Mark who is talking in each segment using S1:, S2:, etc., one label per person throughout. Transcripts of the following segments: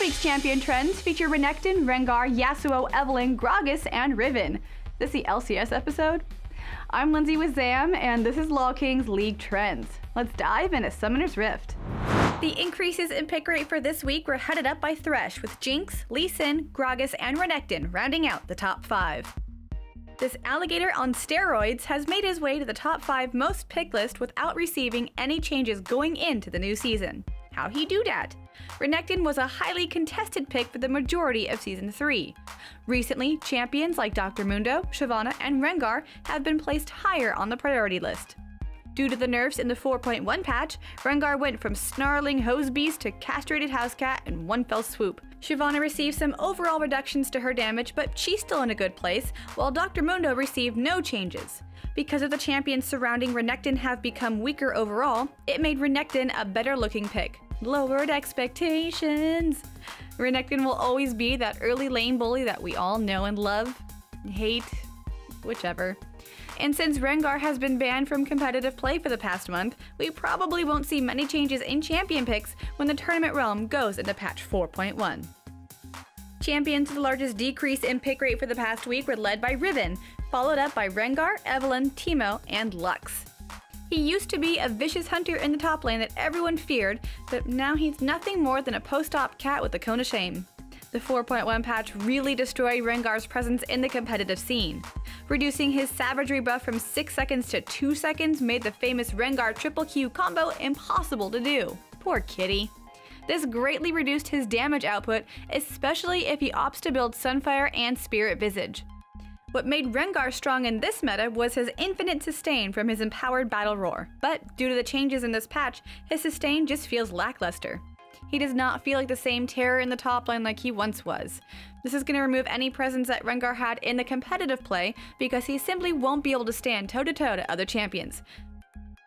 S1: week's champion trends feature Renekton, Rengar, Yasuo, Evelynn, Gragas, and Riven. This the LCS episode? I'm Lindsay with Zam, and this is LolKing's League Trends. Let's dive into Summoner's Rift. The increases in pick rate for this week were headed up by Thresh, with Jinx, Lee Sin, Gragas, and Renekton rounding out the top 5. This alligator on steroids has made his way to the top 5 most picked list without receiving any changes going into the new season. How'd he do that? Renekton was a highly contested pick for the majority of Season 3. Recently, champions like Dr. Mundo, Shyvana, and Rengar have been placed higher on the priority list. Due to the nerfs in the 4.1 patch, Rengar went from snarling hosebeast to castrated housecat in one fell swoop. Shyvana received some overall reductions to her damage, but she's still in a good place, while Dr. Mundo received no changes. Because of the champions surrounding Renekton have become weaker overall, it made Renekton a better looking pick. Lowered expectations! Renekton will always be that early lane bully that we all know and love, hate, whichever. And since Rengar has been banned from competitive play for the past month, we probably won't see many changes in champion picks when the tournament realm goes into patch 4.1. Champions with the largest decrease in pick rate for the past week were led by Riven, followed up by Rengar, Evelynn, Teemo, and Lux. He used to be a vicious hunter in the top lane that everyone feared, but now he's nothing more than a post-op cat with a cone of shame. The 4.1 patch really destroyed Rengar's presence in the competitive scene. Reducing his savagery buff from 6 seconds to 2 seconds made the famous Rengar triple Q combo impossible to do. Poor kitty. This greatly reduced his damage output, especially if he opts to build Sunfire and Spirit Visage. What made Rengar strong in this meta was his infinite sustain from his empowered Battle Roar, but due to the changes in this patch, his sustain just feels lackluster. He does not feel like the same terror in the top lane like he once was. This is going to remove any presence that Rengar had in the competitive play because he simply won't be able to stand toe-to-toe to other champions.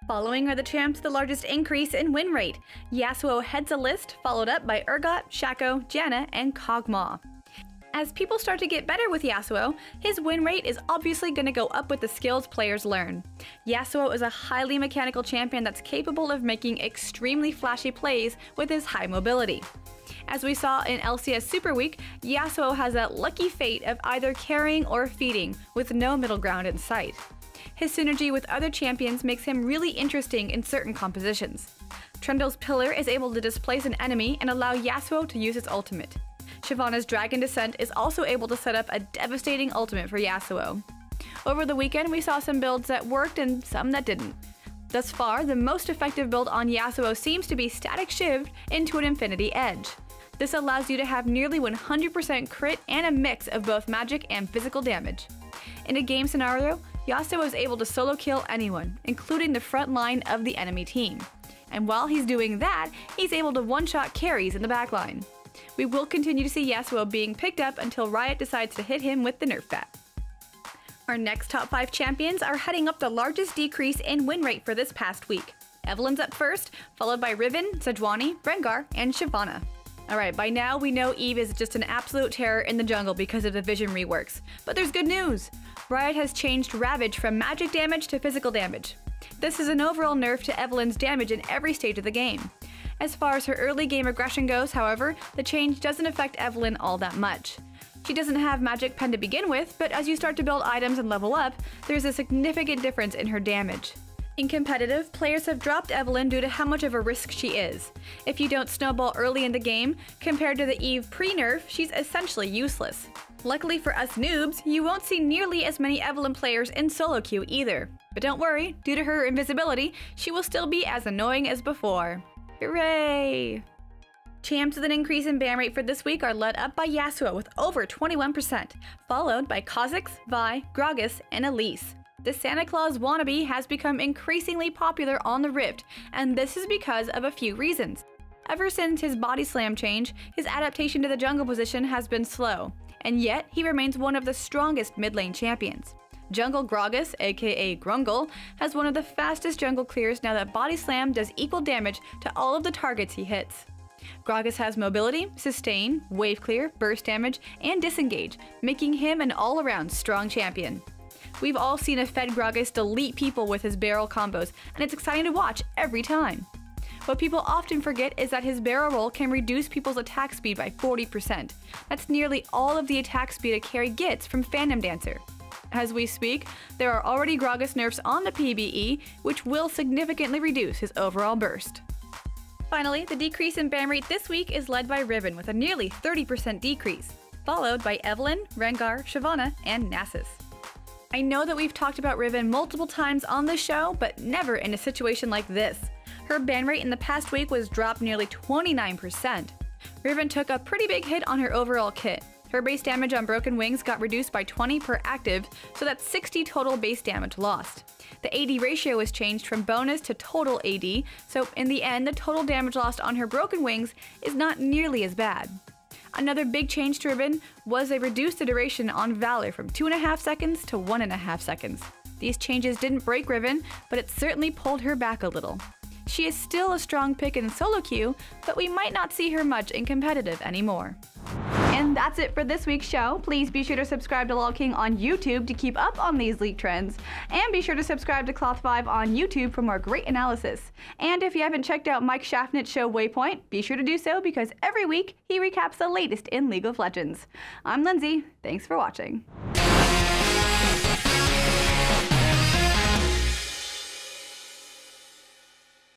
S1: Following are the champs with the largest increase in win rate. Yasuo heads a list, followed up by Urgot, Shaco, Janna, and Kog'Maw. As people start to get better with Yasuo, his win rate is obviously going to go up with the skills players learn. Yasuo is a highly mechanical champion that's capable of making extremely flashy plays with his high mobility. As we saw in LCS Super Week, Yasuo has that lucky fate of either carrying or feeding, with no middle ground in sight. His synergy with other champions makes him really interesting in certain compositions. Trundle's Pillar is able to displace an enemy and allow Yasuo to use its ultimate. Shyvana's Dragon Descent is also able to set up a devastating ultimate for Yasuo. Over the weekend, we saw some builds that worked and some that didn't. Thus far, the most effective build on Yasuo seems to be Static Shiv'd into an Infinity Edge. This allows you to have nearly 100% crit and a mix of both magic and physical damage. In a game scenario, Yasuo is able to solo kill anyone, including the front line of the enemy team. And while he's doing that, he's able to one-shot carries in the backline. We will continue to see Yasuo being picked up until Riot decides to hit him with the nerf bat. Our next top 5 champions are heading up the largest decrease in win rate for this past week. Evelynn's up first, followed by Riven, Sejuani, Rengar, and Shyvana. Alright, by now we know Eve is just an absolute terror in the jungle because of the vision reworks. But there's good news! Riot has changed Ravage from magic damage to physical damage. This is an overall nerf to Evelynn's damage in every stage of the game. As far as her early game aggression goes, however, the change doesn't affect Evelynn all that much. She doesn't have Magic Pen to begin with, but as you start to build items and level up, there's a significant difference in her damage. In competitive, players have dropped Evelynn due to how much of a risk she is. If you don't snowball early in the game, compared to the Eve pre-nerf, she's essentially useless. Luckily for us noobs, you won't see nearly as many Evelynn players in solo queue either. But don't worry, due to her invisibility, she will still be as annoying as before. Hooray! Champs with an increase in ban rate for this week are led up by Yasuo with over 21%, followed by Kha'Zix, Vi, Gragas, and Elise. The Santa Claus wannabe has become increasingly popular on the Rift, and this is because of a few reasons. Ever since his body slam change, his adaptation to the jungle position has been slow, and yet he remains one of the strongest mid lane champions. Jungle Gragas, aka Grungle, has one of the fastest jungle clears now that Body Slam does equal damage to all of the targets he hits. Gragas has mobility, sustain, wave clear, burst damage, and disengage, making him an all-around strong champion. We've all seen a fed Gragas delete people with his barrel combos, and it's exciting to watch every time. What people often forget is that his barrel roll can reduce people's attack speed by 40%. That's nearly all of the attack speed a carry gets from Phantom Dancer. As we speak, there are already Gragas nerfs on the PBE, which will significantly reduce his overall burst. Finally, the decrease in ban rate this week is led by Riven with a nearly 30% decrease, followed by Evelynn, Rengar, Shyvana, and Nasus. I know that we've talked about Riven multiple times on the show, but never in a situation like this. Her ban rate in the past week was dropped nearly 29%. Riven took a pretty big hit on her overall kit. Her base damage on Broken Wings got reduced by 20 per active, so that's 60 total base damage lost. The AD ratio was changed from bonus to total AD, so in the end, the total damage lost on her Broken Wings is not nearly as bad. Another big change to Riven was they reduced the duration on Valor from 2.5 seconds to 1.5 seconds. These changes didn't break Riven, but it certainly pulled her back a little. She is still a strong pick in solo queue, but we might not see her much in competitive anymore. And that's it for this week's show. Please be sure to subscribe to LolKing on YouTube to keep up on these league trends. And be sure to subscribe to Cloth5 on YouTube for more great analysis. And if you haven't checked out Mike Schaffnitz's show Waypoint, be sure to do so because every week he recaps the latest in League of Legends. I'm Lindsay. Thanks for watching.